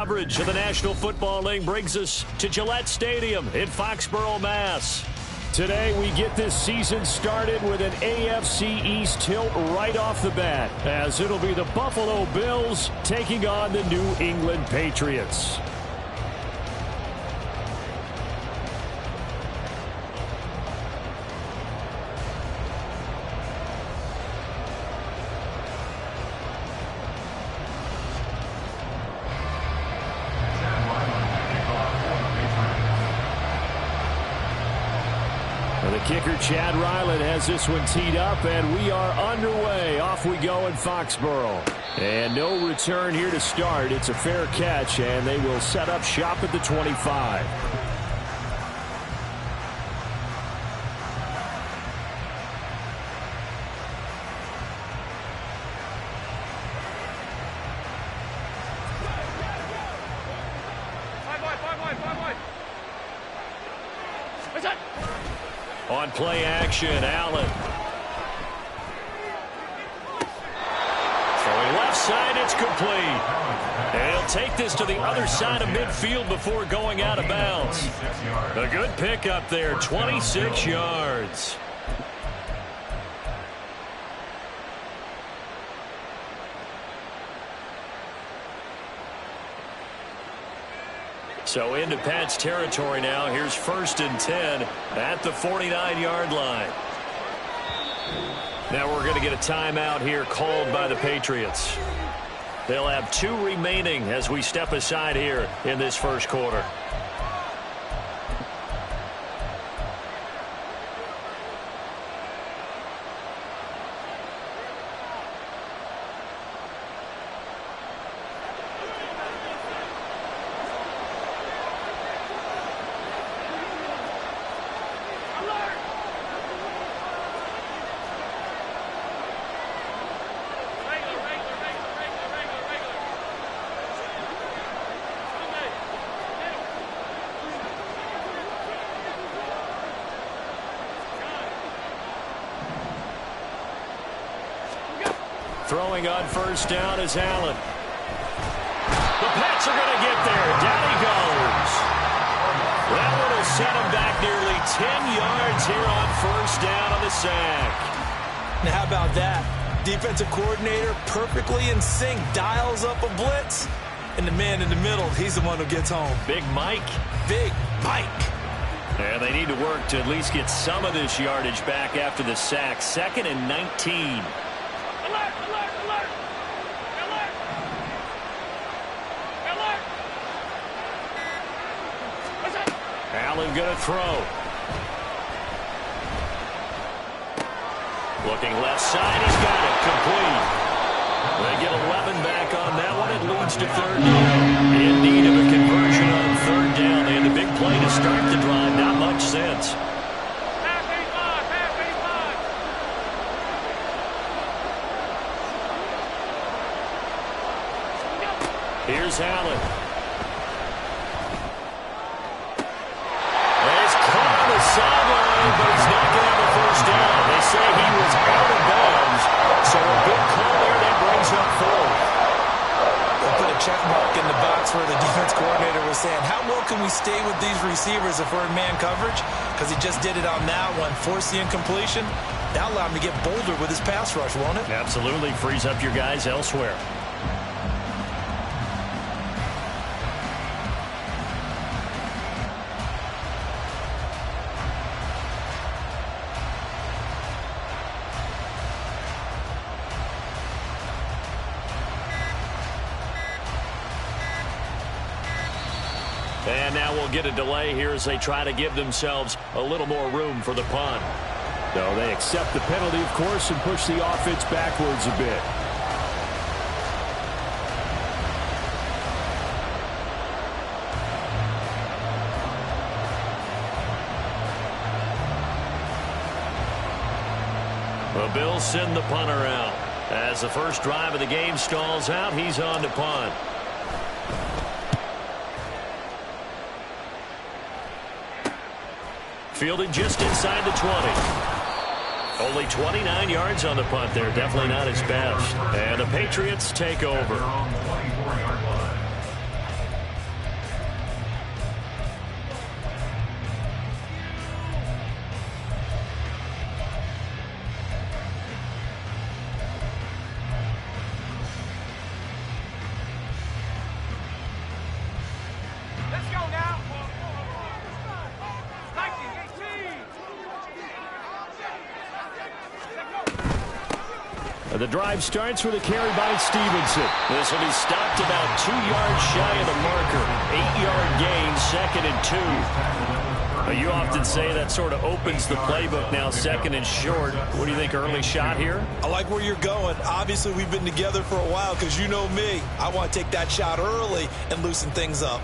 Coverage of the National Football League brings us to Gillette Stadium in Foxborough, Mass. Today we get this season started with an AFC East tilt right off the bat, as it'll be the Buffalo Bills taking on the New England Patriots. Kicker Chad Ryland has this one teed up, and we are underway. Off we go in Foxborough. And no return here to start. It's a fair catch, and they will set up shop at the 25. On play action, Allen. Throwing left side, it's complete. And he'll take this to the other side of midfield before going out of bounds. A good pick up there, 26 yards. So into Pat's territory now. Here's 1st and 10 at the 49-yard line. Now we're going to get a timeout here called by the Patriots. They'll have 2 remaining as we step aside here in this first quarter. Throwing on 1st down is Allen. The Pats are going to get there. Down he goes. That one will set him back nearly 10 yards here on 1st down on the sack. Now how about that? Defensive coordinator perfectly in sync, dials up a blitz, and the man in the middle, he's the one who gets home. Big Mike. Big Mike. And they need to work to at least get some of this yardage back after the sack. 2nd and 19. Allen going to throw. Looking left side. He's got it. Complete. They get 11 back on that one. It leads to 3rd down. In need of a conversion on 3rd down. They had the big play to start the drive. Not much sense. Here's Allen. Sideline, but he's not going to have a 1st down. They say he was out of bounds. So a good call there that brings up 4th. They put a check mark in the box where the defense coordinator was saying, how well can we stay with these receivers if we're in man coverage? Because he just did it on that one, forced the incompletion. That'll allow him to get bolder with his pass rush, won't it? Absolutely. Frees up your guys elsewhere. And now we'll get a delay here as they try to give themselves a little more room for the punt. No, they accept the penalty, of course, and push the offense backwards a bit. The Bills send the punter out. As the first drive of the game stalls out, he's on to punt. Fielded just inside the 20. Only 29 yards on the punt there. Definitely not his best. And the Patriots take over. The drive starts with a carry by Stevenson. This will be stopped about 2 yards shy of the marker. 8-yard gain, 2nd and 2. You often say that sort of opens the playbook now, 2nd and short. What do you think, early shot here? I like where you're going. Obviously, we've been together for a while because you know me. I want to take that shot early and loosen things up.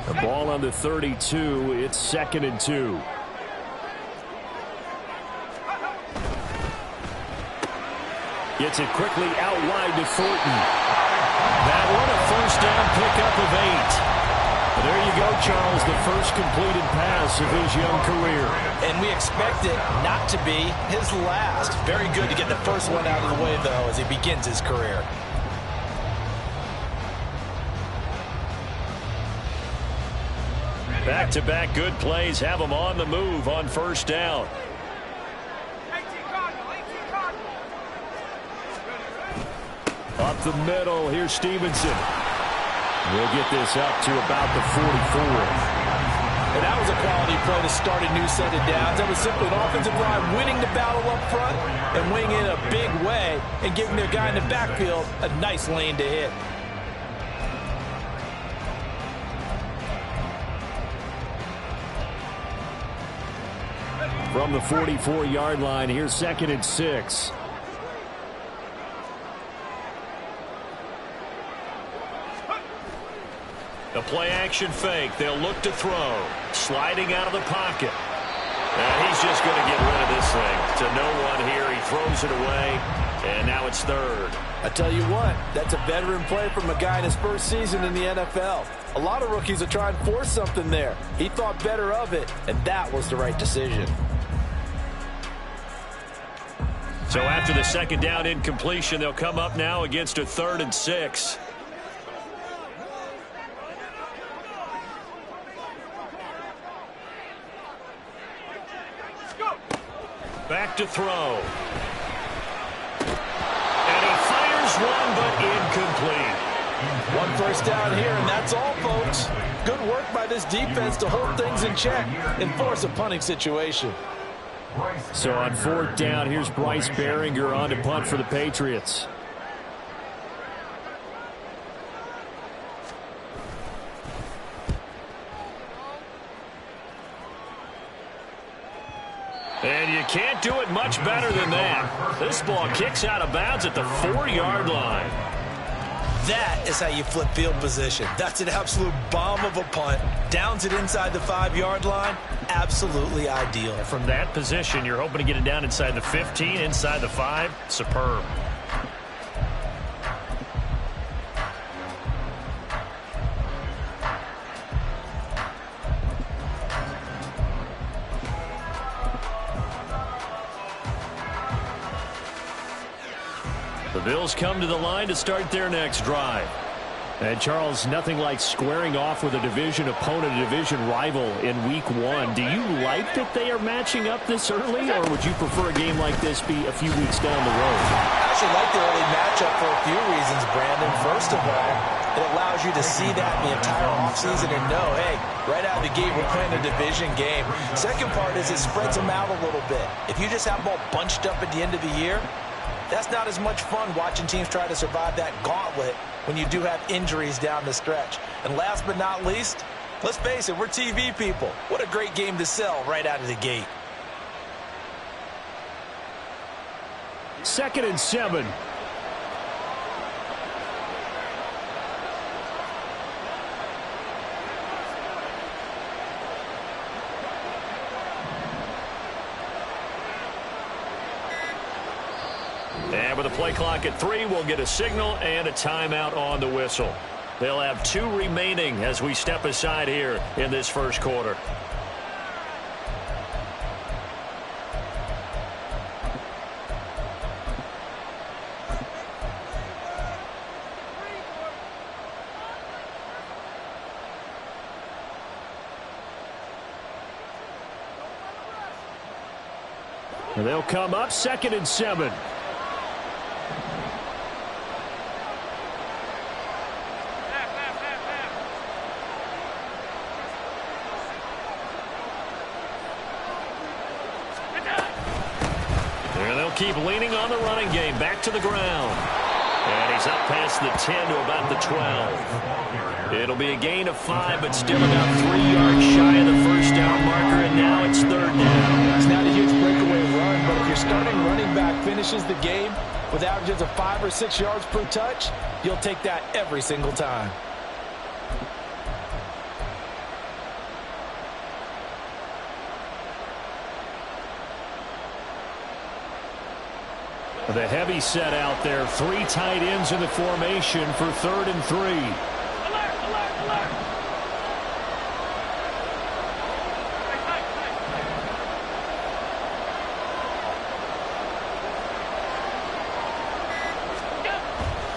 The ball on the 32. It's 2nd and 2. Gets it quickly out wide to Thornton. That one a first down pickup of 8. There you go, Charles, the first completed pass of his young career. And we expect it not to be his last. Very good to get the first one out of the way, though, as he begins his career. Back-to-back good plays have him on the move on first down. Up the middle, here's Stevenson. We'll get this up to about the 44. And that was a quality play to start a new set of downs. That was simply an offensive line winning the battle up front and winning in a big way and giving their guy in the backfield a nice lane to hit. From the 44-yard line, here's 2nd and 6. The play-action fake. They'll look to throw. Sliding out of the pocket. And he's just going to get rid of this thing. To no one here. He throws it away. And now it's 3rd. I tell you what, that's a veteran play from a guy in his first season in the NFL. A lot of rookies are trying to force something there. He thought better of it, and that was the right decision. So after the 2nd down incompletion, they'll come up now against a 3rd and 6. Back to throw. And he fires one, but incomplete. One first down here, and that's all, folks. Good work by this defense to hold things in check and force a punting situation. So on 4th down, here's Bryce Behringer on to punt for the Patriots. And you can't do it much better than that. This ball kicks out of bounds at the 4-yard line. That is how you flip field position. That's an absolute bomb of a punt. Downs it inside the 5-yard line. Absolutely ideal. From that position, you're hoping to get it down inside the 15, inside the 5. Superb. The Bills come to the line to start their next drive. And, Charles, nothing like squaring off with a division opponent, a division rival in Week 1. Do you like that they are matching up this early, or would you prefer a game like this be a few weeks down the road? I actually like the early matchup for a few reasons, Brandon. First of all, it allows you to see that in the entire offseason and know, hey, right out of the gate, we're playing a division game. Second part is it spreads them out a little bit. If you just have them all bunched up at the end of the year, that's not as much fun watching teams try to survive that gauntlet when you do have injuries down the stretch. And last but not least, let's face it, we're TV people. What a great game to sell right out of the gate. 2nd and 7. And with a play clock at 3, we'll get a signal and a timeout on the whistle. They'll have 2 remaining as we step aside here in this first quarter. And they'll come up 2nd and 7. keep leaning on the running game. Back to the ground. And he's up past the 10 to about the 12. It'll be a gain of 5, but still about 3 yards shy of the first down marker, and now it's third down. It's not a huge breakaway run, but if your starting running back finishes the game with averages of 5 or 6 yards per touch, you'll take that every single time. The heavy set out there. 3 tight ends in the formation for 3rd and 3. Alert, alert, alert.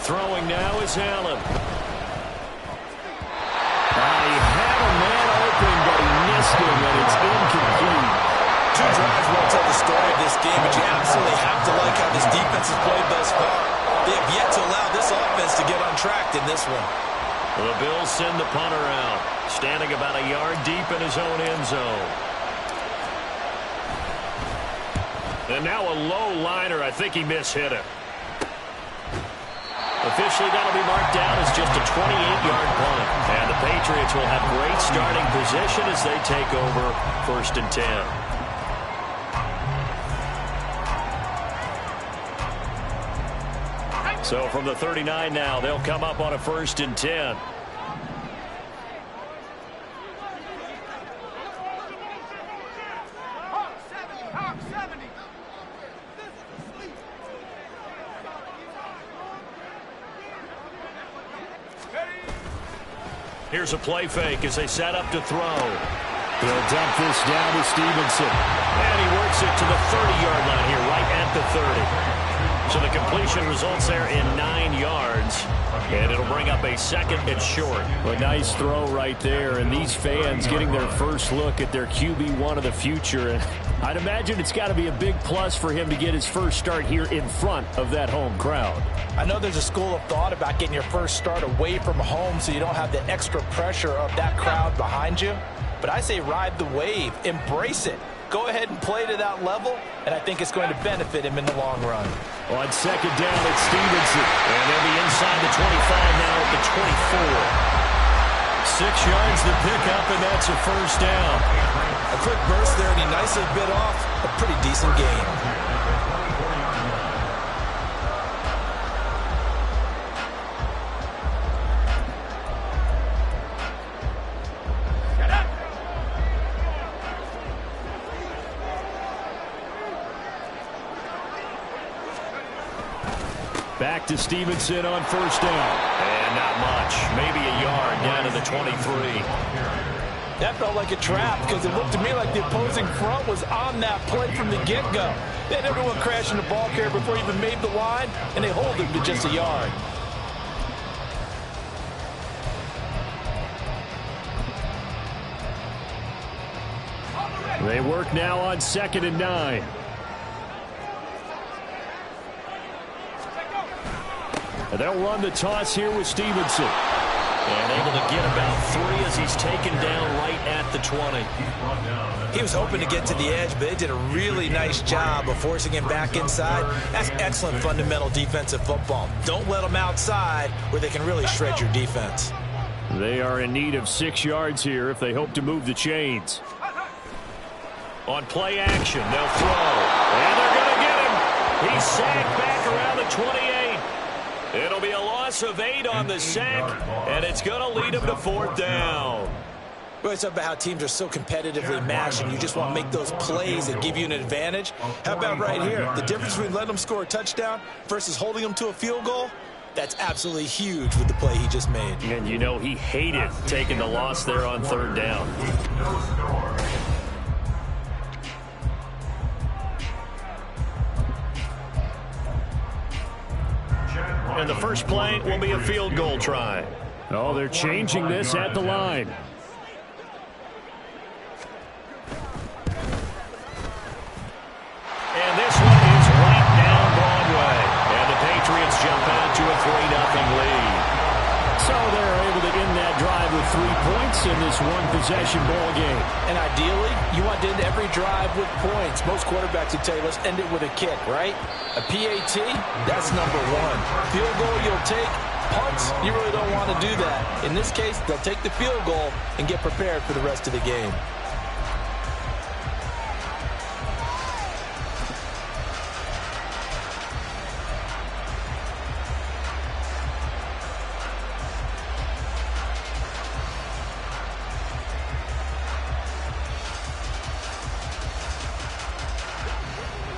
Throwing now is Allen. He had a man open, but he missed him, and it's incomplete. 2 drives won't tell the story of this game, but you absolutely have to like how this defense has played thus far. They have yet to allow this offense to get untracked in this one. The Bills send the punter out, standing about a yard deep in his own end zone. And now a low liner. I think he mishit it. Officially, that'll be marked down as just a 28-yard punt. And the Patriots will have great starting position as they take over 1st and 10. So from the 39 now, they'll come up on a 1st and 10. Here's a play fake as they set up to throw. They'll dump this down to Stevenson. And he works it to the 30-yard line here, right at the 30. So the completion results there in 9 yards. And it'll bring up a 2nd and short. A nice throw right there. And these fans getting their first look at their QB1 of the future. And I'd imagine it's got to be a big plus for him to get his first start here in front of that home crowd. I know there's a school of thought about getting your first start away from home so you don't have the extra pressure of that crowd behind you. But I say ride the wave. Embrace it. Go ahead and play to that level, and I think it's going to benefit him in the long run. On 2nd down, it's Stevenson. And they'll be inside the 25 now at the 24. 6 yards to pick up, and that's a first down. A quick burst there, and he nicely bit off a pretty decent gain. Back to Stevenson on 1st down. And not much. Maybe a yard down to the 23. That felt like a trap because it looked to me like the opposing front was on that play from the get-go. They had everyone crashing the ball carrier before he even made the line, and they hold him to just a yard. They work now on 2nd and 9. And they'll run the toss here with Stevenson. And able to get about 3 as he's taken down right at the 20. He was hoping to get to the edge, but they did a really nice job of forcing him back inside. That's excellent fundamental defensive football. Don't let them outside where they can really shred your defense. They are in need of 6 yards here if they hope to move the chains. On play action, they'll throw. And they're going to get him. He's sacked back around the 28. It'll be a loss of 8 on the sack, and it's going to lead him to 4th down. We always talk about how teams are so competitively matched, and you just want to make those plays that give you an advantage. How about right here? The difference between letting them score a touchdown versus holding them to a field goal, that's absolutely huge with the play he just made. And you know he hated taking the loss there on 3rd down. And the first play will be a field goal try. Oh, they're changing this at the line. And this one is right down Broadway. And the Patriots jump out to a 3-0 lead. So they're able to end that drive with 3 points points in this one-possession ball game. And ideally, you want to end every drive with points. Most quarterbacks would tell you, let's end it with a kick, right? A PAT, that's number one. Field goal you'll take. Punts, you really don't want to do that. In this case, they'll take the field goal and get prepared for the rest of the game.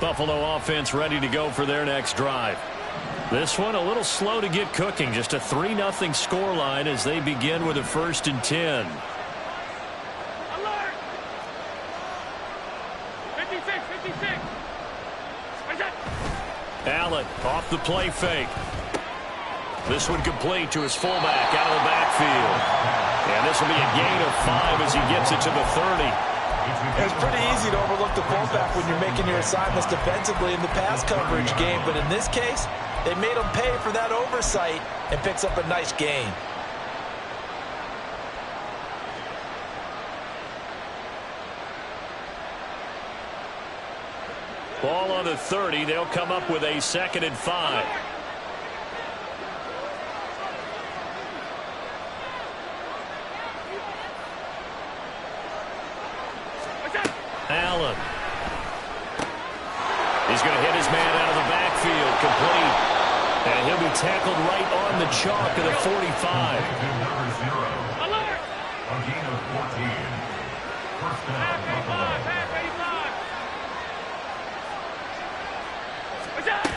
Buffalo offense ready to go for their next drive. This one a little slow to get cooking. Just a 3-0 scoreline as they begin with a 1st and 10. Alert! 56, 56. What is that? Allen off the play fake. This one complete to his fullback out of the backfield. And this will be a gain of 5 as he gets it to the 30. It's pretty easy to overlook the fullback when you're making your assignments defensively in the pass coverage game, but in this case, they made him pay for that oversight and picks up a nice gain. Ball on the 30. They'll come up with a 2nd and 5. Allen. He's going to hit his man out of the backfield. Complete. And he'll be tackled right on the chalk of the 45. Alert! A gain of 14. First down, Buffalo. Half 85. What's that?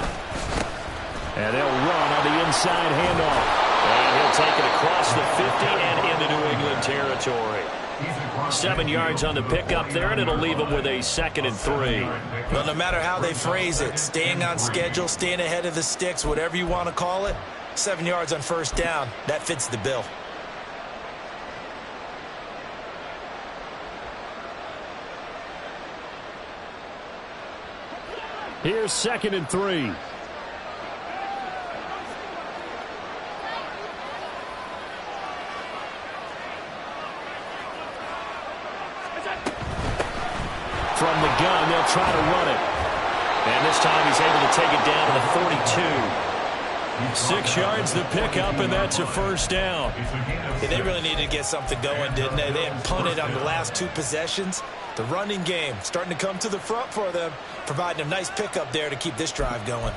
And they'll run on the inside handoff. And he'll take it across the 50 and into New England territory. 7 yards on the pickup there, and it'll leave them with a 2nd and 3. Well, no matter how they phrase it, staying on schedule, staying ahead of the sticks, whatever you want to call it, 7 yards on 1st down, that fits the bill. Here's 2nd and 3. From the gun, they'll try to run it. And this time he's able to take it down to the 42. 6 yards the pickup, and that's a 1st down. Yeah, they really needed to get something going, didn't they? They had punted on the last 2 possessions. The running game starting to come to the front for them, providing a nice pickup there to keep this drive going.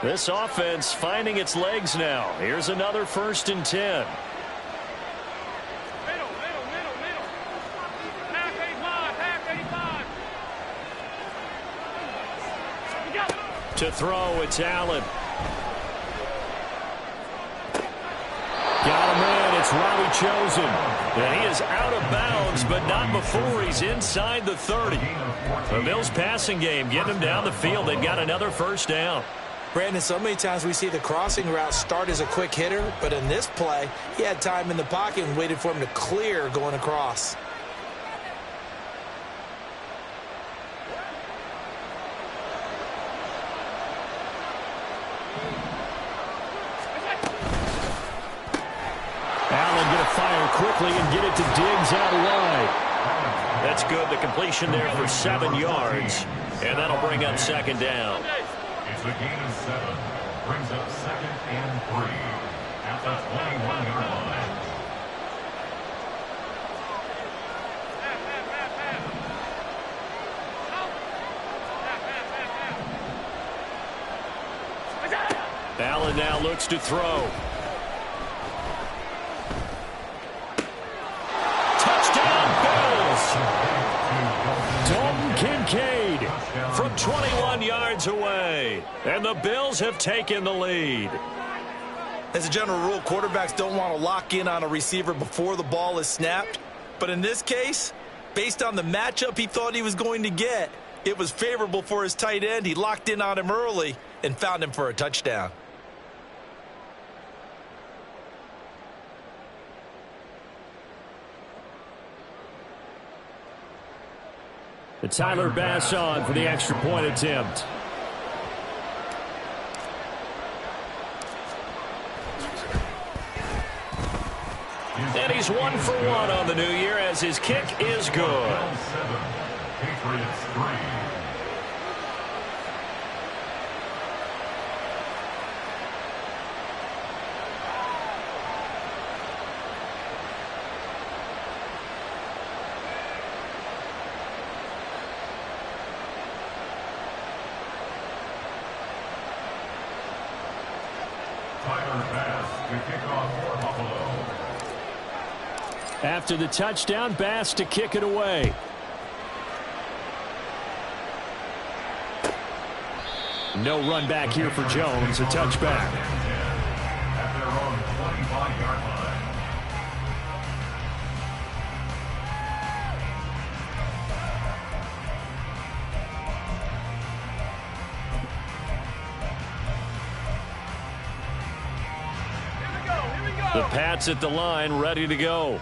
This offense finding its legs now. Here's another 1st and 10. Middle. Half 85. You got it. To throw, it's Allen. Got him in. It's Robbie Chosen. And he is out of bounds, but not before he's inside the 30. The Bills' passing game getting him down the field. They've got another 1st down. Brandon, so many times we see the crossing route start as a quick hitter, but in this play, he had time in the pocket and waited for him to clear going across. Allen going to fire quickly and get it to Diggs out wide. That's good. The completion there for 7 yards, and that'll bring up 2nd down. It's a gain of 7. Brings up 2nd and 3. At the 21-yard line. Allen now looks to throw. Touchdown, Bills! Dalton Kincaid from 21 yards away. And the Bills have taken the lead. As a general rule, quarterbacks don't want to lock in on a receiver before the ball is snapped. But in this case, based on the matchup he thought he was going to get, it was favorable for his tight end. He locked in on him early and found him for a touchdown. And Tyler Bass on for the extra point attempt. And he's 1 for 1 on the new year as his kick is good. Patriots 3. Tyler Bass to kick off for Buffalo. After the touchdown, Bass to kick it away. No run back here for Jones, a touchback. At their own 25-yard line. The Pats at the line, ready to go.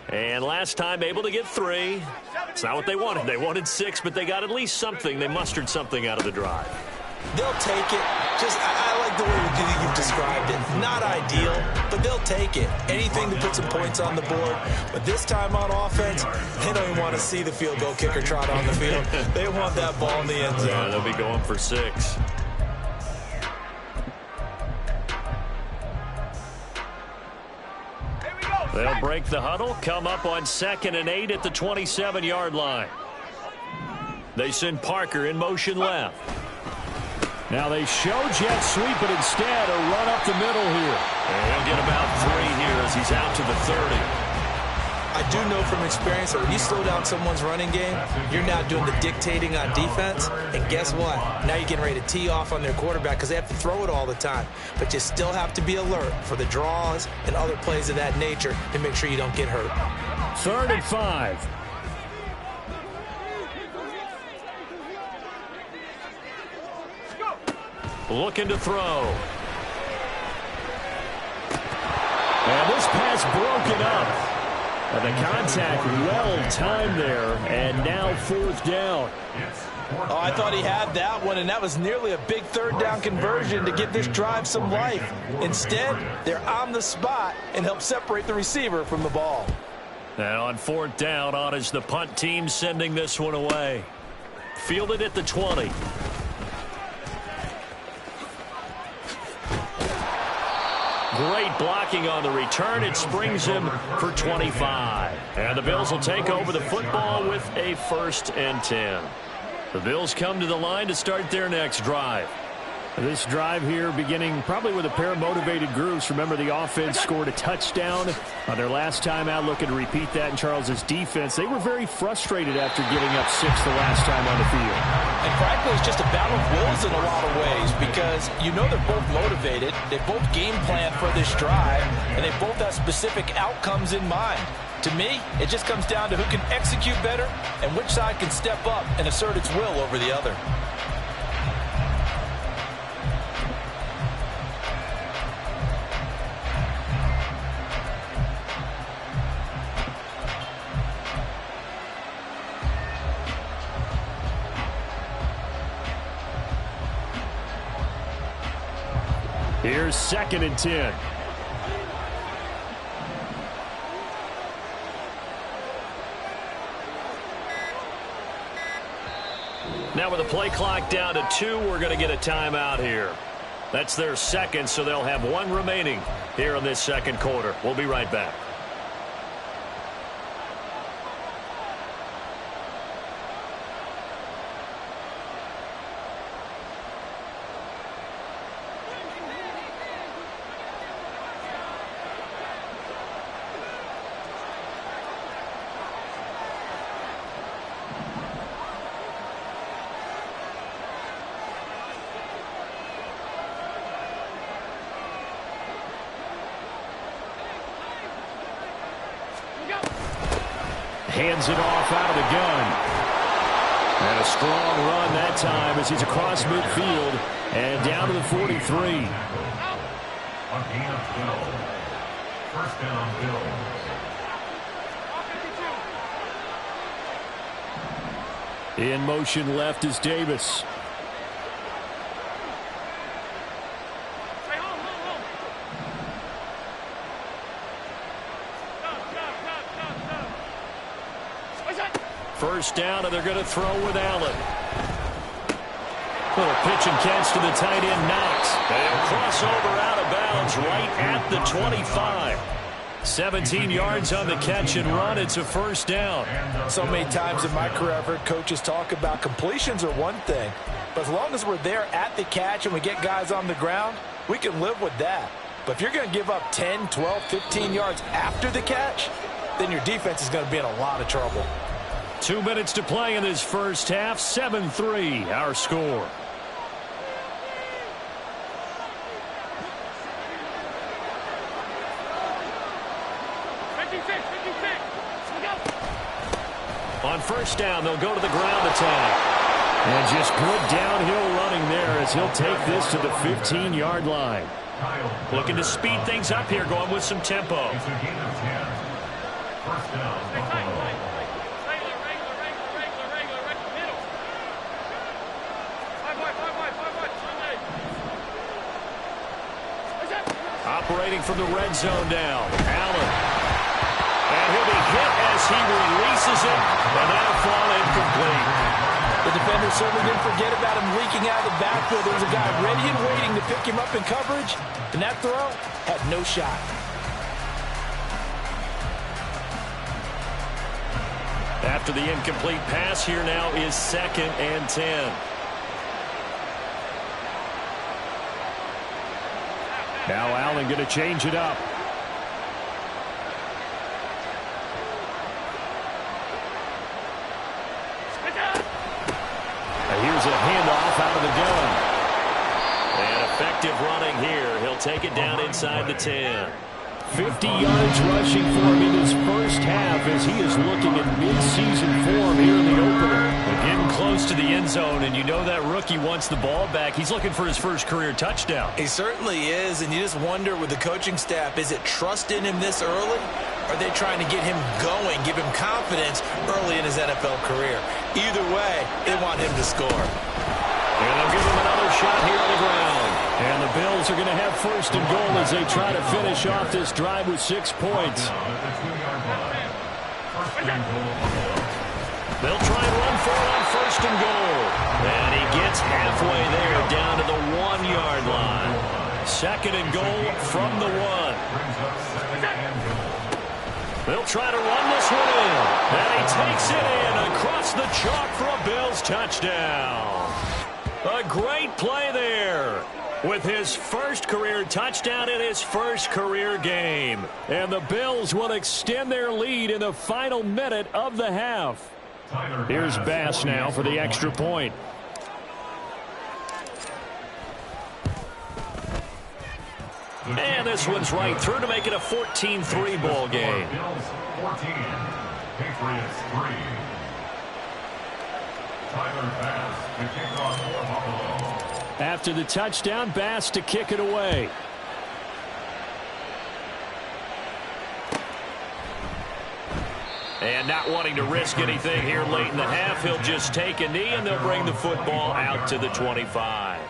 And last time able to get 3. It's not what they wanted. They wanted 6, but they got at least something. They mustered something out of the drive. They'll take it. I like the way you've described it. Not ideal, but they'll take it. Anything to put some points on the board. But this time on offense, they don't even want to see the field goal kicker trot on the field. They want that ball in the end zone. Yeah, they'll be going for 6. They'll break the huddle, come up on 2nd and 8 at the 27-yard line. They send Parker in motion left. Now they show jet sweep, but instead a run up the middle here. And he'll get about 3 here as he's out to the 30. I do know from experience that when you slow down someone's running game, you're now doing the dictating on defense. And guess what? Now you're getting ready to tee off on their quarterback because they have to throw it all the time. But you still have to be alert for the draws and other plays of that nature to make sure you don't get hurt. 3rd and 5. Looking to throw. And this pass broken up. And the contact well timed there, and now 4th down. Oh, I thought he had that one, and that was nearly a big 3rd down conversion to give this drive some life. Instead, they're on the spot and help separate the receiver from the ball. And on 4th down, on is the punt team sending this one away. Fielded at the 20. Great blocking on the return. It springs him for 25. And the Bills will take over the football with a 1st and 10. The Bills come to the line to start their next drive. This drive here beginning probably with a pair of motivated groups. Remember, the offense scored a touchdown on their last time out, looking to repeat that in Charles's defense. They were very frustrated after giving up 6 the last time on the field. And frankly, it's just a battle of wills in a lot of ways because you know they're both motivated. They both game plan for this drive, and they both have specific outcomes in mind. To me, it just comes down to who can execute better and which side can step up and assert its will over the other. Here's 2nd and 10. Now with the play clock down to 2, we're going to get a timeout here. That's their 2nd, so they'll have 1 remaining here in this 2nd quarter. We'll be right back. Hands it off out of the gun. And a strong run that time as he's across midfield and down to the 43. A gain of 12. 1st down, Bills. In motion left is Davis. Hey, hold. Stop. What's that? First down, and they're going to throw with Allen. Little pitch and catch to the tight end, Knox. And crossover out of bounds right at the 25. 17 yards on the catch and run. It's a first down. So many times in my career I've heard coaches talk about completions are one thing, but as long as we're there at the catch and we get guys on the ground, we can live with that. But if you're going to give up 10, 12, 15 yards after the catch, then your defense is going to be in a lot of trouble. 2 minutes to play in this first half. 7-3 our score. On first down, they'll go to the ground attack. And just good downhill running there as he'll take this to the 15-yard line. Looking to speed things up here, going with some tempo. It's a gain of 10. First down, Buffalo. Operating from the red zone down. Allen. And he'll be hit as he releases it. And that'll fall incomplete. The defender certainly didn't forget about him leaking out of the backfield. There was a guy ready and waiting to pick him up in coverage, and that throw had no shot. After the incomplete pass, here now is 2nd and 10. Now Allen going to change it up. Here's a handoff out of the gun. And effective running here. He'll take it down inside the 10. 50 yards rushing for him in his first half as he is looking at mid-season form here in the opener. Getting close to the end zone, and you know that rookie wants the ball back. He's looking for his first career touchdown. He certainly is, and you just wonder with the coaching staff, is it trust in him this early? Or are they trying to get him going, give him confidence early in his NFL career? Either way, they want him to score. And they'll give him another shot here on the ground. And the Bills are going to have first and goal as they try to finish off this drive with 6 points. They'll try and run for it on first and goal. And he gets halfway there down to the 1-yard line. 2nd and goal from the 1. They'll try to run this one in. And he takes it in across the chalk for a Bills touchdown. A great play there with his first career touchdown in his first career game. And the Bills will extend their lead in the final minute of the half. Here's Bass now for the extra point. And this one's right through to make it a 14-3 ball game. Bills 14, Patriots 3. Tyler Bass to kick off for Buffalo. After the touchdown, Bass to kick it away. And not wanting to risk anything here late in the half, he'll just take a knee and they'll bring the football out to the 25.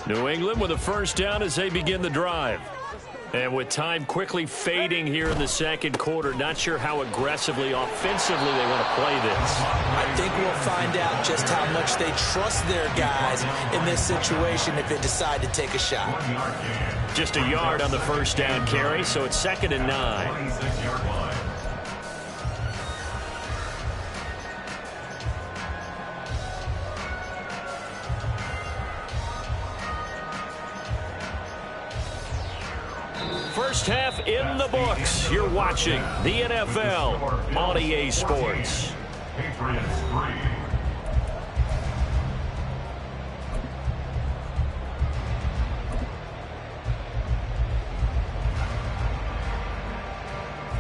New England with a first down as they begin the drive. And with time quickly fading here in the second quarter, not sure how aggressively, offensively they want to play this. I think we'll find out just how much they trust their guys in this situation if they decide to take a shot. Just a yard on the first down carry, so it's 2nd and 9. 26-yard line. First half in the books. You're watching the NFL on EA Sports. Patriots 3.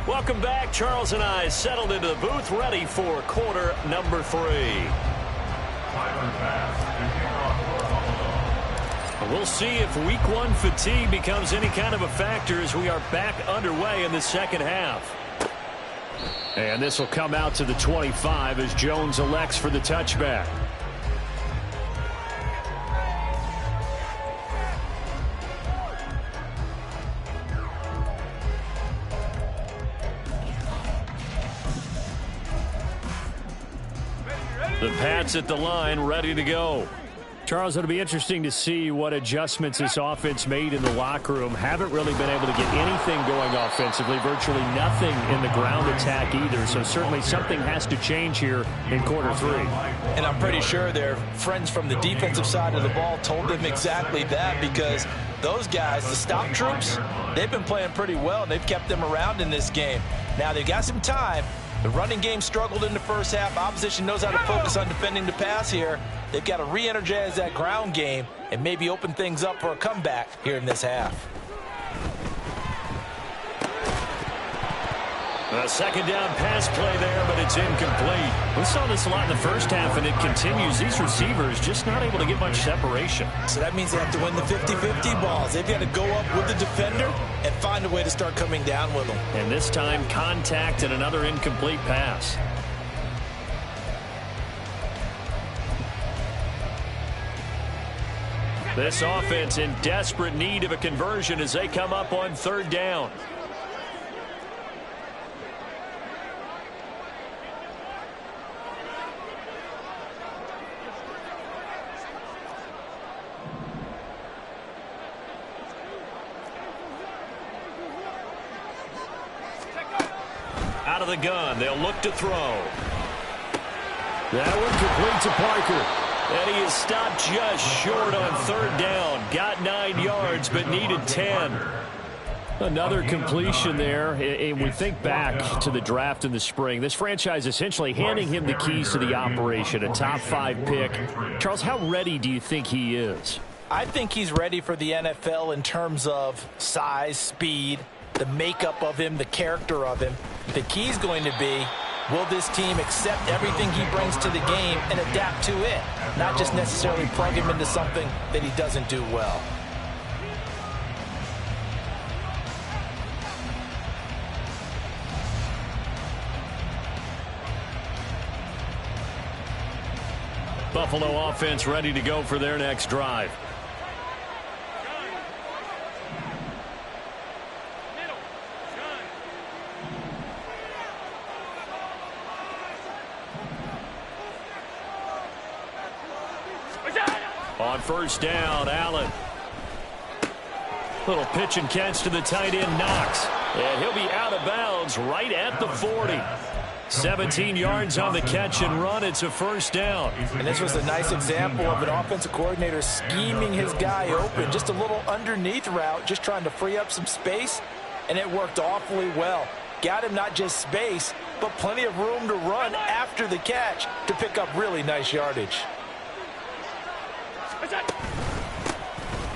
Welcome back. Charles and I settled into the booth, ready for quarter number 3. Tyler Bass to kick off for Buffalo. We'll see if week one fatigue becomes any kind of a factor as we are back underway in the second half. And this will come out to the 25 as Jones elects for the touchback. The Pats at the line, ready to go. Charles, it'll be interesting to see what adjustments this offense made in the locker room. Haven't really been able to get anything going offensively, virtually nothing in the ground attack either. So certainly something has to change here in quarter three. And I'm pretty sure their friends from the defensive side of the ball told them exactly that, because those guys, the stop troops, they've been playing pretty well. They've kept them around in this game. Now they've got some time. The running game struggled in the first half. Opposition knows how to focus on defending the pass here. They've got to re-energize that ground game and maybe open things up for a comeback here in this half. A second down pass play there, but it's incomplete. We saw this a lot in the first half, and it continues. These receivers just not able to get much separation. So that means they have to win the 50-50 balls. They've got to go up with the defender and find a way to start coming down with them. And this time, contact and another incomplete pass. This offense in desperate need of a conversion as they come up on third down. Out of the gun, they'll look to throw. That one complete to Parker. And he is stopped just short on third down. Got 9 yards, but needed 10. Another completion there. And we think back to the draft in the spring. This franchise essentially handing him the keys to the operation, a top 5 pick. Charles, how ready do you think he is? I think he's ready for the NFL in terms of size, speed, the makeup of him, the character of him. The key is going to be, will this team accept everything he brings to the game and adapt to it, not just necessarily plug him into something that he doesn't do well. Buffalo offense ready to go for their next drive. On first down, Allen. Little pitch and catch to the tight end, Knox. And he'll be out of bounds right at the 40. 17 yards on the catch and run. It's a first down. And this was a nice example of an offensive coordinator scheming his guy open. Just a little underneath route, just trying to free up some space. And it worked awfully well. Got him not just space, but plenty of room to run after the catch to pick up really nice yardage.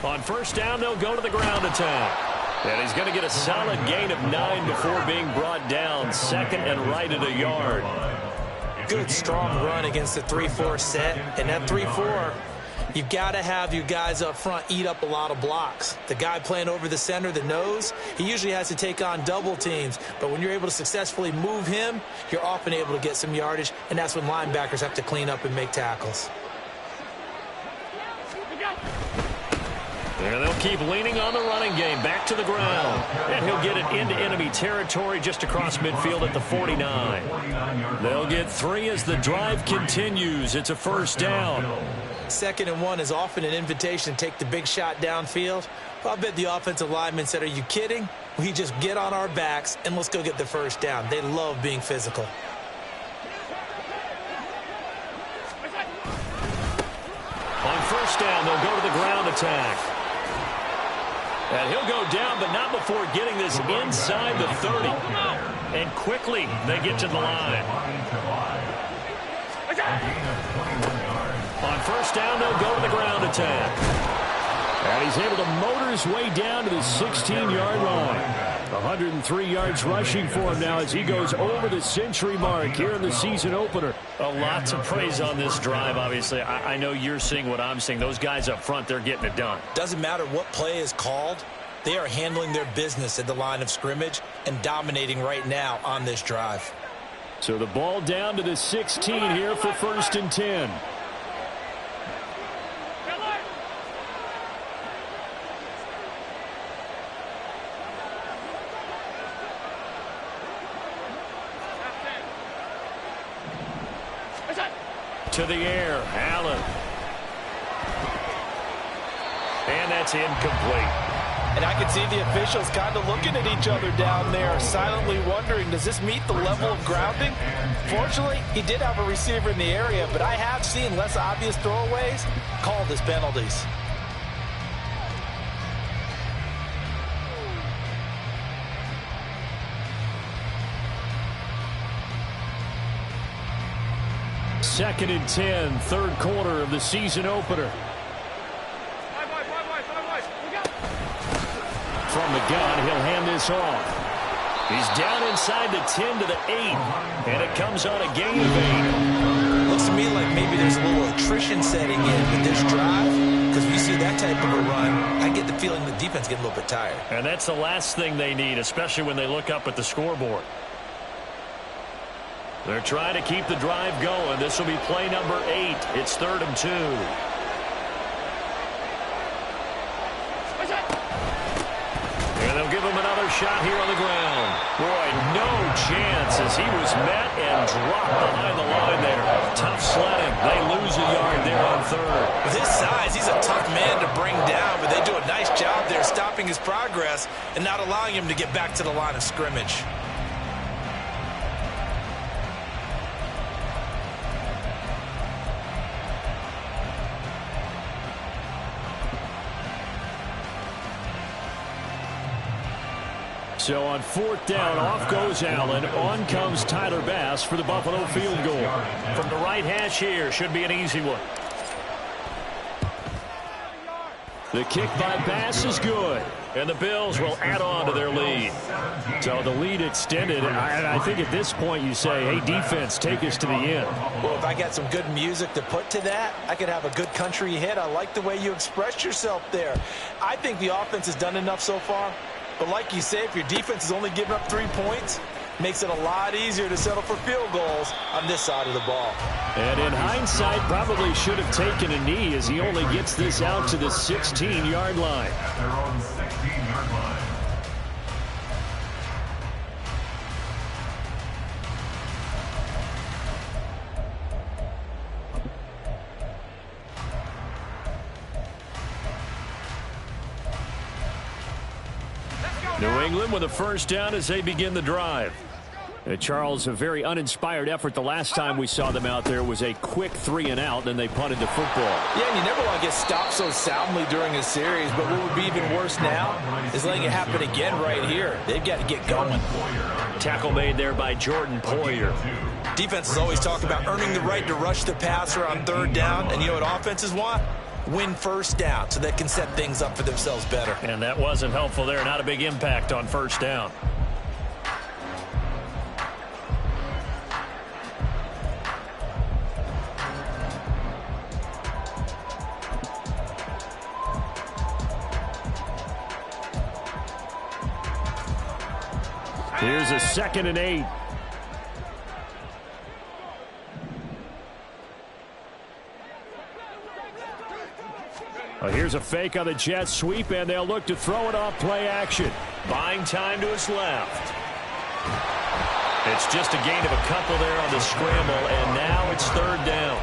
On first down, they'll go to the ground attack. And he's going to get a solid gain of 9 before being brought down. Second and right at a yard. Good, strong run against the 3-4 set. And that 3-4, you've got to have your guys up front eat up a lot of blocks. The guy playing over the center, the nose, he usually has to take on double teams. But when you're able to successfully move him, you're often able to get some yardage. And that's when linebackers have to clean up and make tackles. And they'll keep leaning on the running game. Back to the ground. And he'll get it into enemy territory just across midfield at the 49. They'll get 3 as the drive continues. It's a first down. 2nd and 1 is often an invitation to take the big shot downfield. Well, I bet the offensive linemen said, are you kidding? We just get on our backs and let's go get the first down. They love being physical. On first down, they'll go to the ground attack. And he'll go down, but not before getting this inside the 30. And quickly, they get to the line. On first down, they'll go to the ground attack. And he's able to motor his way down to the 16-yard line. 103 yards rushing for him now as he goes over the century mark here in the season opener. A lot to praise on this drive, obviously. I know you're seeing what I'm seeing. Those guys up front, they're getting it done. Doesn't matter what play is called. They are handling their business at the line of scrimmage and dominating right now on this drive. So the ball down to the 16 here for 1st and 10. To the air, Allen. And that's incomplete. And I can see the officials kind of looking at each other down there, silently wondering, does this meet the level of grounding? Fortunately, he did have a receiver in the area, but I have seen less obvious throwaways called as penalties. Second and 10, third quarter of the season opener. From the gun, he'll hand this off. He's down inside the 10 to the 8, and it comes on a gain of 8. Looks to me like maybe there's a little attrition setting in with this drive, because if you see that type of a run, I get the feeling the defense getting a little bit tired. And that's the last thing they need, especially when they look up at the scoreboard. They're trying to keep the drive going. This will be play number 8. It's 3rd and 2. And they'll give him another shot here on the ground. Boy, no chance as he was met and dropped behind the line there. Tough sledding. They lose a yard there on 3rd. With his size, he's a tough man to bring down, but they do a nice job there stopping his progress and not allowing him to get back to the line of scrimmage. So on 4th down, off goes Allen. On comes Tyler Bass for the Buffalo field goal. From the right hash here, should be an easy one. The kick by Bass is good. And the Bills will add on to their lead. So the lead extended. I think at this point you say, hey, defense, take us to the end. Well, if I got some good music to put to that, I could have a good country hit. I like the way you expressed yourself there. I think the offense has done enough so far. But like you say, if your defense is only giving up 3 points, makes it a lot easier to settle for field goals on this side of the ball. And in hindsight, probably should have taken a knee as he only gets this out to the 16-yard line. They're on the 16-yard line. New England with a first down as they begin the drive. Charles, a very uninspired effort. The last time we saw them out there was a quick 3-and-out, then they punted the football. Yeah, and you never want to get stopped so soundly during a series, but what would be even worse now is letting it happen again right here. They've got to get going. Tackle made there by Jordan Poyer. Defenses always talk about earning the right to rush the passer on 3rd down, and you know what offenses want? Win first down so they can set things up for themselves better. And that wasn't helpful there. Not a big impact on 1st down. Here's a 2nd and 8. Well, here's a fake on the jet sweep, and they'll look to throw it off play action. Buying time to his left. It's just a gain of a couple there on the scramble, and now it's 3rd down.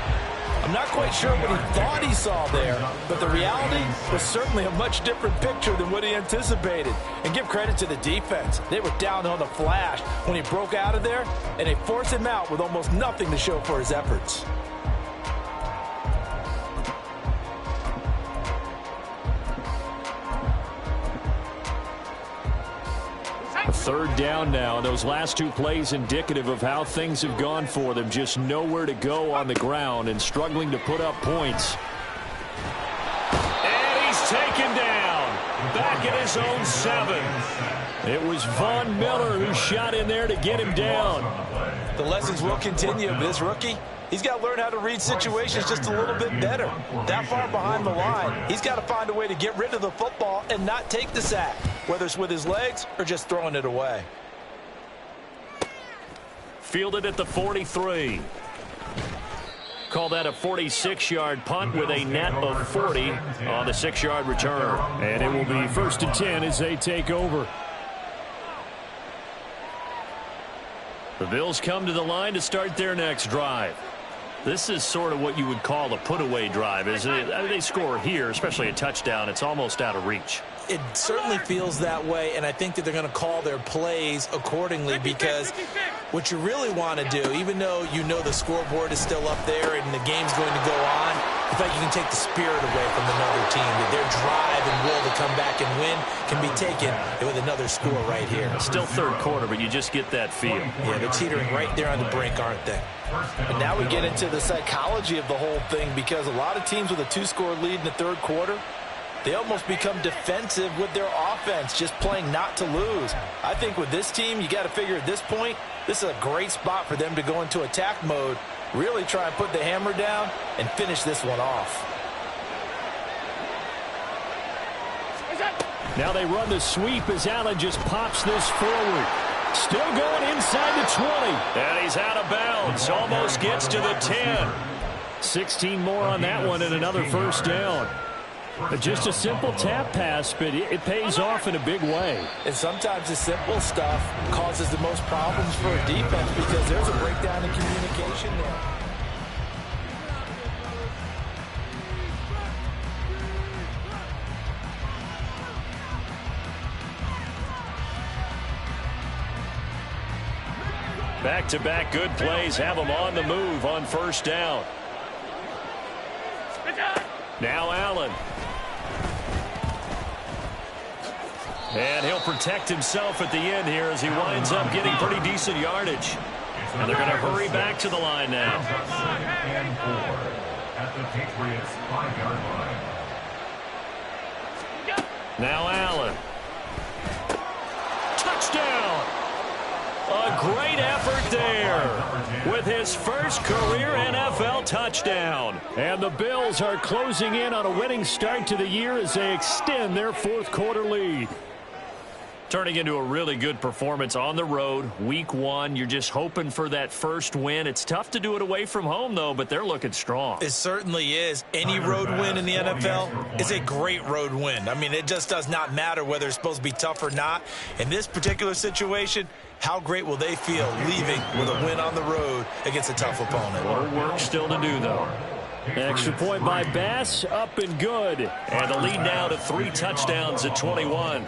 I'm not quite sure what he thought he saw there, but the reality was certainly a much different picture than what he anticipated. And give credit to the defense. They were down on the flash when he broke out of there, and they forced him out with almost nothing to show for his efforts. Third down now. Those last 2 plays indicative of how things have gone for them. Just nowhere to go on the ground and struggling to put up points. And he's taken back at his own 7. It was Von Miller who shot in there to get him down. The lessons will continue. This rookie, he's got to learn how to read situations just a little bit better. That far behind the line, he's got to find a way to get rid of the football and not take the sack, whether it's with his legs or just throwing it away. Fielded at the 43. Call that a 46-yard punt with a net of 40 on the 6-yard return. And it will be 1st and 10 as they take over. The Bills come to the line to start their next drive. This is sort of what you would call a put-away drive, isn't it? I mean, they score here, especially a touchdown. It's almost out of reach. It certainly feels that way, and I think that they're going to call their plays accordingly because what you really want to do, even though you know the scoreboard is still up there and the game's going to go on, I feel like you can take the spirit away from another team. That their drive and will to come back and win can be taken with another score right here. Still third quarter, but you just get that feel. Yeah, they're teetering right there on the brink, aren't they? And now we get into the psychology of the whole thing because a lot of teams with a 2-score lead in the third quarter, they almost become defensive with their offense, just playing not to lose. I think with this team, you got to figure at this point, this is a great spot for them to go into attack mode, really try and put the hammer down and finish this one off. Now they run the sweep as Allen just pops this forward. Still going inside the 20. And he's out of bounds. Almost gets to the 10. 16 more on that one and another first down. But just a simple tap pass, but it pays off in a big way. And sometimes the simple stuff causes the most problems for a defense because there's a breakdown in communication there. Back-to-back good plays have them on the move on first down. Now Allen. And he'll protect himself at the end here as he winds up getting pretty decent yardage. And they're going to hurry back to the line now. And 4 at the Patriots 5-yard line. Now Allen. Touchdown! A great effort there with his first career NFL touchdown. And the Bills are closing in on a winning start to the year as they extend their fourth quarter lead. Turning into a really good performance on the road, week 1. You're just hoping for that first win. It's tough to do it away from home, though, but they're looking strong. It certainly is. Any road win in the NFL is a great road win. I mean, it just does not matter whether it's supposed to be tough or not. In this particular situation, how great will they feel leaving with a win on the road against a tough opponent? More work still to do, though. Extra point by Bass, up and good. And the lead now to 3 touchdowns at 21.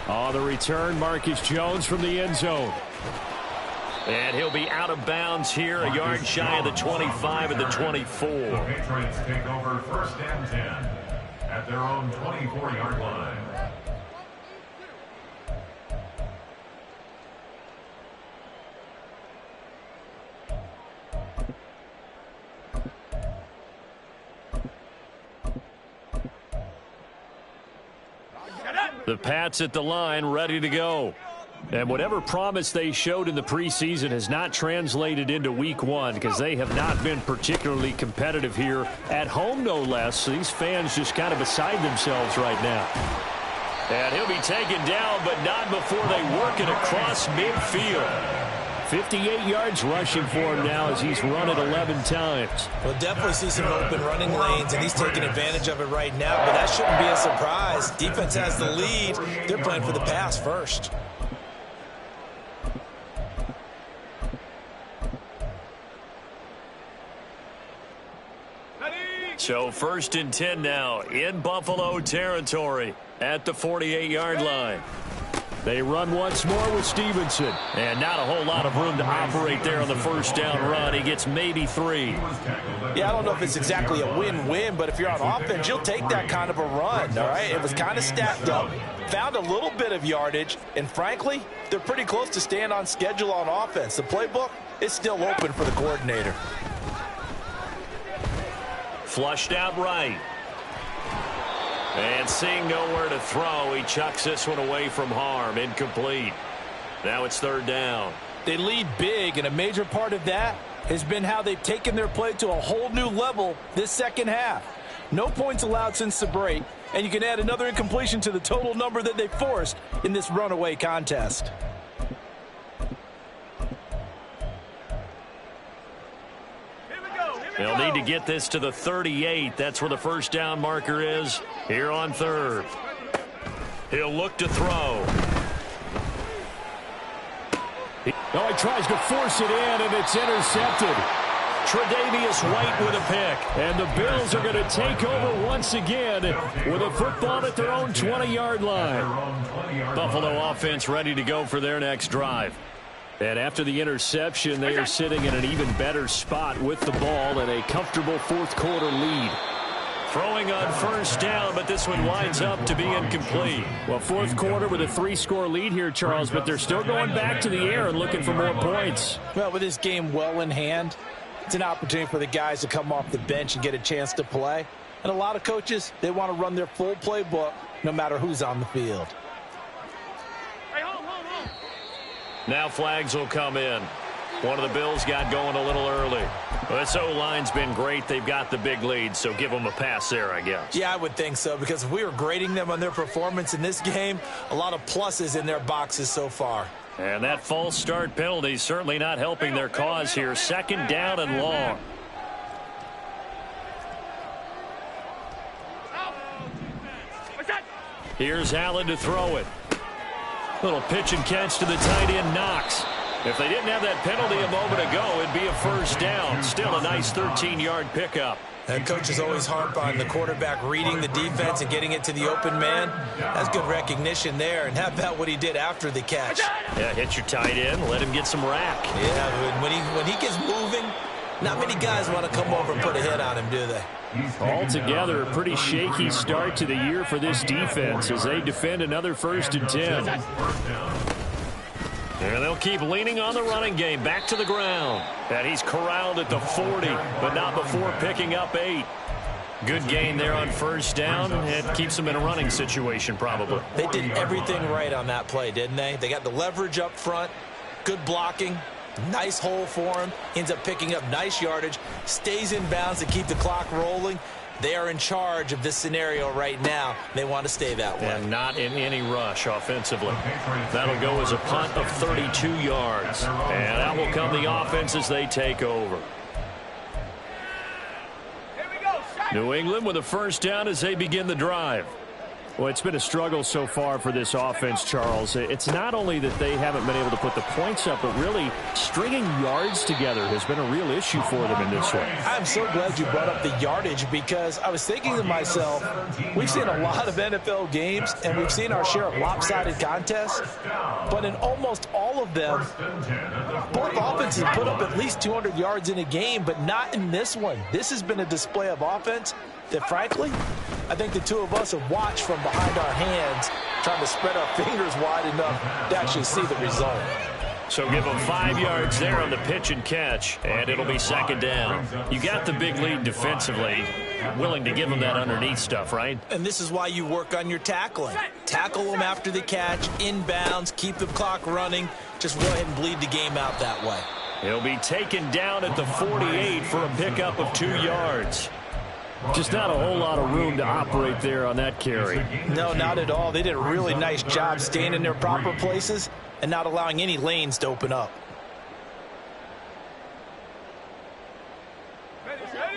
On the return, Marcus Jones from the end zone. And he'll be out of bounds here, a yard shy of the 25 and the 24. The Patriots take over 1st and 10 at their own 24-yard line. The Pats at the line, ready to go. And whatever promise they showed in the preseason has not translated into week 1 because they have not been particularly competitive here at home, no less. So these fans just kind of beside themselves right now. And he'll be taken down, but not before they work it across midfield. 58 yards rushing for him now as he's run it 11 times. We'll definitely see some open running lanes, and he's taking advantage of it right now, but that shouldn't be a surprise. Defense has the lead. They're playing for the pass first. So 1st and 10 now in Buffalo territory at the 48-yard line. They run once more with Stevenson. And not a whole lot of room to operate there on the first down run. He gets maybe 3. Yeah, I don't know if it's exactly a win-win, but if you're on offense, you'll take that kind of a run, all right? It was kind of stacked up, found a little bit of yardage, and frankly, they're pretty close to staying on schedule on offense. The playbook is still open for the coordinator. Flushed out right. And seeing nowhere to throw, he chucks this one away from harm. Incomplete. Now it's third down. They lead big, and a major part of that has been how they've taken their play to a whole new level this second half. No points allowed since the break, and you can add another incompletion to the total number that they forced in this runaway contest. They'll need to get this to the 38. That's where the first down marker is here on third. He'll look to throw. Oh, he tries to force it in, and it's intercepted. Tre'Davious White with a pick. And the Bills are going to take over once again with a football at their own 20-yard line. Buffalo offense ready to go for their next drive. And after the interception, they are sitting in an even better spot with the ball and a comfortable fourth-quarter lead. Throwing on first down, but this one winds up to be incomplete. Well, fourth quarter with a 3-score lead here, Charles, but they're still going back to the air and looking for more points. Well, with this game well in hand, it's an opportunity for the guys to come off the bench and get a chance to play. And a lot of coaches, they want to run their full playbook no matter who's on the field. Now flags will come in. One of the Bills got going a little early. Well, this O-line's been great. They've got the big lead, so give them a pass there, I guess. Yeah, I would think so, because if we were grading them on their performance in this game, a lot of pluses in their boxes so far. And that false start penalty certainly not helping their cause here. Second down and long. Here's Allen to throw it. Little pitch and catch to the tight end, Knox. If they didn't have that penalty a moment ago, it'd be a first down. Still a nice 13-yard pickup. And coaches always harp on the quarterback reading the defense and getting it to the open man. That's good recognition there. And how about what he did after the catch? Yeah, hit your tight end, let him get some rack. Yeah, when he gets moving, not many guys want to come over and put a hit on him, do they? Altogether, a pretty shaky start to the year for this defense as they defend another 1st and 10. And they'll keep leaning on the running game. Back to the ground. And he's corralled at the 40, but not before picking up 8. Good gain there on first down. It keeps them in a running situation, probably. They did everything right on that play, didn't they? They got the leverage up front, good blocking, nice hole for him, ends up picking up nice yardage, stays in bounds to keep the clock rolling. They are in charge of this scenario right now. They want to stay that way. And not in any rush offensively. That'll go as a punt of 32 yards. And that will come the offense as they take over. New England with a first down as they begin the drive. Well, it's been a struggle so far for this offense, Charles. It's not only that they haven't been able to put the points up, but really stringing yards together has been a real issue for them in this one. I'm so glad you brought up the yardage, because I was thinking to myself, we've seen a lot of NFL games, and we've seen our share of lopsided contests, but in almost all of them, both offenses put up at least 200 yards in a game, but not in this one. This has been a display of offense that, frankly, I think the two of us have watched from behind our hands, trying to spread our fingers wide enough to actually see the result. So give them 5 yards there on the pitch and catch, and it'll be second down. You got the big lead defensively, willing to give them that underneath stuff, right? And this is why you work on your tackling. Tackle them after the catch, inbounds, keep the clock running. Just go ahead and bleed the game out that way. He'll be taken down at the 48 for a pickup of 2 yards. Just not a whole lot of room to operate there on that carry. No, not at all. They did a really nice job staying in their proper places and not allowing any lanes to open up.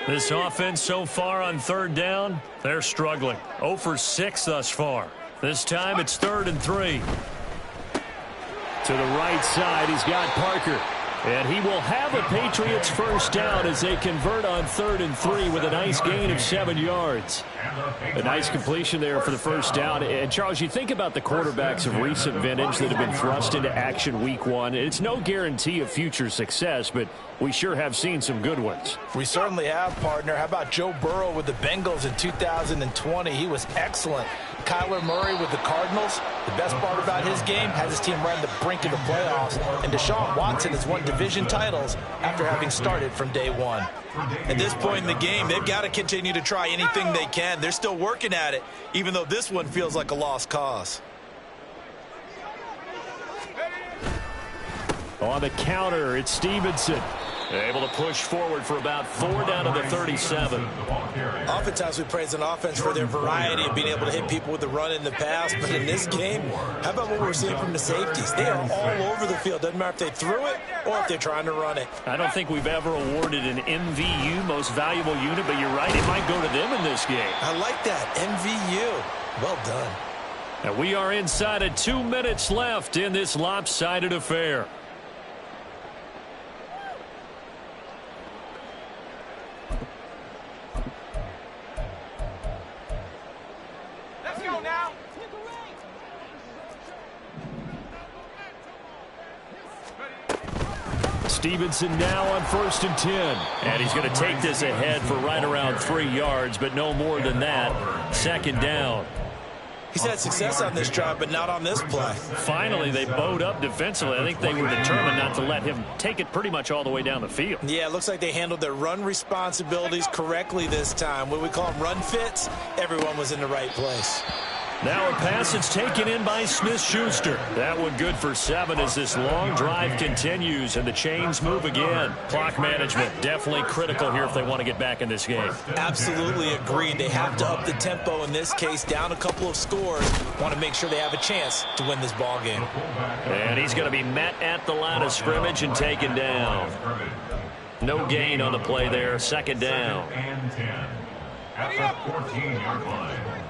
This offense so far on third down, they're struggling. 0 for 6 thus far. This time it's 3rd and 3. To the right side, he's got Parker. And he will have a Patriots first down as they convert on 3rd and 3 with a nice gain of 7 yards. A nice completion there for the first down. And, Charles, you think about the quarterbacks of recent vintage that have been thrust into action week 1. It's no guarantee of future success, but we sure have seen some good ones. We certainly have, partner. How about Joe Burrow with the Bengals in 2020? He was excellent. Kyler Murray with the Cardinals. The best part about his game, has his team right on the brink of the playoffs. And Deshaun Watson has won division titles after having started from day 1. At this point in the game, they've got to continue to try anything they can. They're still working at it, even though this one feels like a lost cause. On the counter, it's Stevenson. Able to push forward for about 4 down to the 37. Oftentimes we praise an offense for their variety of being able to hit people with the run in the pass, but in this game, how about what we're seeing from the safeties? They are all over the field. Doesn't matter if they threw it or if they're trying to run it. I don't think we've ever awarded an MVU, most valuable unit, but you're right, it might go to them in this game. I like that, MVU. Well done. And we are inside of 2 minutes left in this lopsided affair. Let's go now. Stevenson now on 1st and 10. And he's going to take this ahead for right around 3 yards, but no more than that. 2nd down. He's had success on this drive, but not on this play. Finally, they bowed up defensively. I think they were determined not to let him take it pretty much all the way down the field. Yeah, it looks like they handled their run responsibilities correctly this time. What we call them run fits, everyone was in the right place. Now a pass that's taken in by Smith-Schuster. That one good for 7 as this long drive continues and the chains move again. Clock management definitely critical here if they want to get back in this game. Absolutely agreed. They have to up the tempo in this case, down a couple of scores. Want to make sure they have a chance to win this ball game. And he's going to be met at the line of scrimmage and taken down. No gain on the play there. 2nd down. And 10 at the 14-yard line.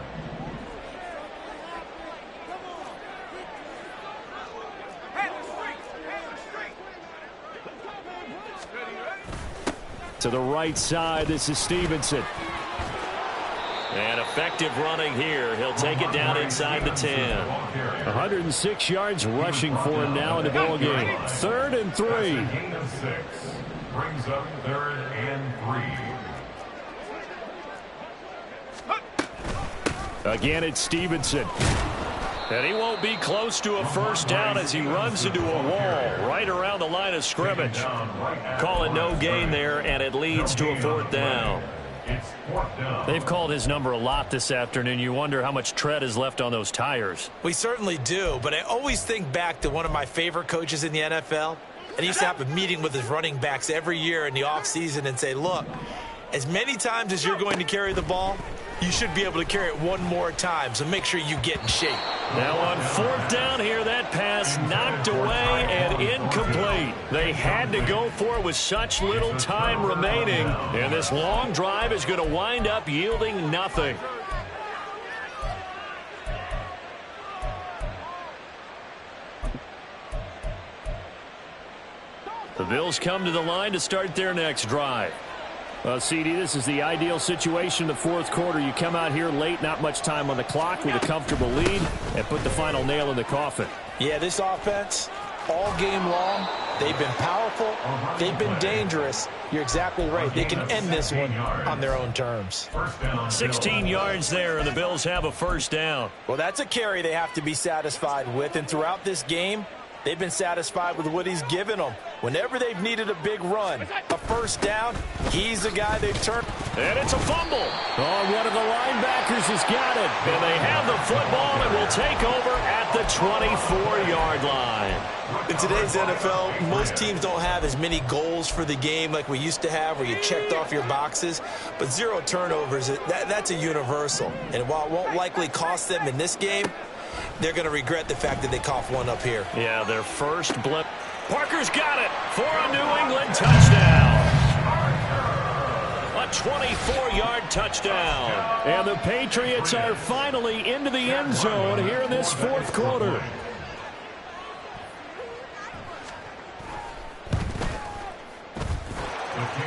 To the right side, this is Stevenson. And effective running here. He'll take it down inside the 10. 106 yards rushing for him now in the ball game. 3rd and 3. Gain of 6 brings up 3rd and 3. Again, it's Stevenson. And he won't be close to a 1st down as he runs into a wall right around the line of scrimmage. Call it no gain there, and it leads to a 4th down. They've called his number a lot this afternoon. You wonder how much tread is left on those tires. We certainly do, but I always think back to one of my favorite coaches in the NFL. And he used to have a meeting with his running backs every year in the offseason and say, look, as many times as you're going to carry the ball, you should be able to carry it one more time, so make sure you get in shape. Now on 4th down here, that pass knocked away and incomplete. They had to go for it with such little time remaining, and this long drive is going to wind up yielding nothing. The Bills come to the line to start their next drive. CD, this is the ideal situation in the 4th quarter. You come out here late, not much time on the clock with a comfortable lead, and put the final nail in the coffin. Yeah, this offense, all game long, they've been powerful, they've been dangerous. You're exactly right. They can end this one on their own terms. 16 yards there, and the Bills have a 1st down. Well, that's a carry they have to be satisfied with, and throughout this game, they've been satisfied with what he's given them. Whenever they've needed a big run, a 1st down, he's the guy they've turned. And it's a fumble. Oh, one of the linebackers has got it. And they have the football and will take over at the 24-yard line. In today's NFL, most teams don't have as many goals for the game like we used to have where you checked off your boxes. But 0 turnovers, that's a universal. And while it won't likely cost them in this game, they're going to regret the fact that they coughed one up here. Yeah, their first blip. Parker's got it for a New England touchdown. A 24-yard touchdown. And the Patriots are finally into the end zone here in this 4th quarter.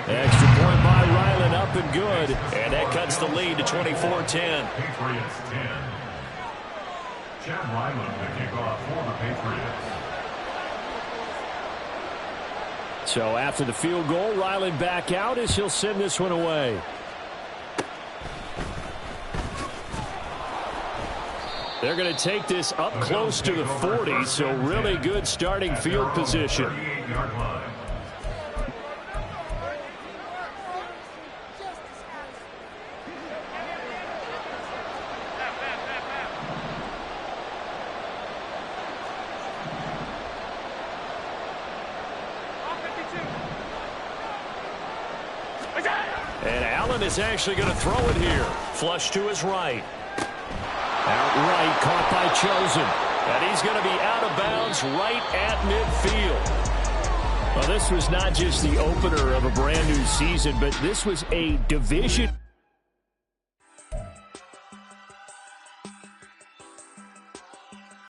Extra point by Ryland, up and good. And that cuts the lead to 24-10. Patriots 10. Chad Ryland to kick off for the Patriots. So after the field goal, Ryland back out as he'll send this one away. They're going to take this up close to the 40, so really good starting field position. And Allen is actually going to throw it here. Flush to his right. Outright caught by Chosen. And he's going to be out of bounds right at midfield. Well, this was not just the opener of a brand new season, but this was a division.